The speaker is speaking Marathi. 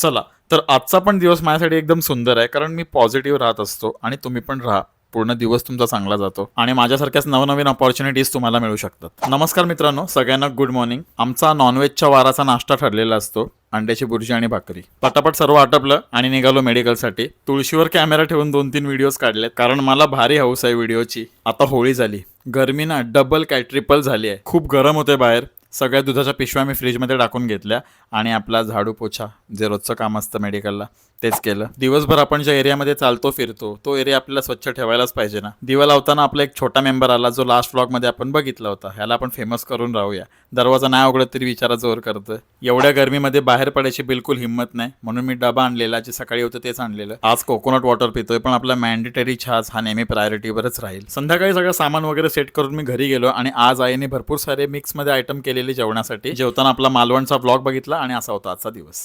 चला, तर आजचा पण दिवस माझ्यासाठी एकदम सुंदर आहे, कारण मी पॉझिटिव्ह राहत असतो आणि तुम्ही पण राहा. पूर्ण दिवस तुमचा चांगला जातो आणि माझ्यासारख्याच नवनवीन अपॉर्च्युनिटीज तुम्हाला मिळू शकतात. नमस्कार मित्रांनो, सगळ्यांना गुड मॉर्निंग. आमचा नॉनव्हेजच्या वाराचा नाश्ता ठरलेला असतो, अंड्याची बुर्जी आणि भाकरी. पटापट सर्व आटपलं आणि निघालो मेडिकलसाठी. तुळशीवर कॅमेरा ठेवून 2-3 व्हिडिओज काढलेत, कारण मला भारी हौस आहे व्हिडिओची. आता होळी झाली, गरमी ना डबल काय ट्रिपल झाली आहे. खूप गरम होते बाहेर. सगळ्या दुधाच्या पिशव्या मी फ्रीजमध्ये टाकून घेतल्या आणि आपला झाडू पोछा जे रोजचं काम असतं मेडिकलला तेच केलं. दिवसभर आपण ज्या एरियामध्ये चालतो फिरतो तो एरिया आपल्याला स्वच्छ ठेवायलाच पाहिजे ना. दिवा लावताना आपला एक छोटा मेंबर आला, जो लास्ट व्लॉगमध्ये आपण बघितला होता. ह्याला आपण फेमस करून राहूया. दरवाजा नाही उघडत तरी विचारा जोर करतं. एवढ्या गरमीमध्ये बाहेर पडायची बिलकुल हिंमत नाही, म्हणून मी डबा आणलेला, जे सकाळी होतं तेच आणलेलं. आज कोकोनट वॉटर पितोय, पण आपला मॅन्डेटरी छास हा नेहमी प्रायोरिटीवरच राहील. संध्याकाळी सगळं सामान वगैरे सेट करून मी घरी गेलो आणि आज आईने भरपूर सारे मिक्समध्ये आयटम केलेले जेवणासाठी. जेवताना आपला मालवणचा व्लॉग बघितला आणि असा होता आजचा दिवस.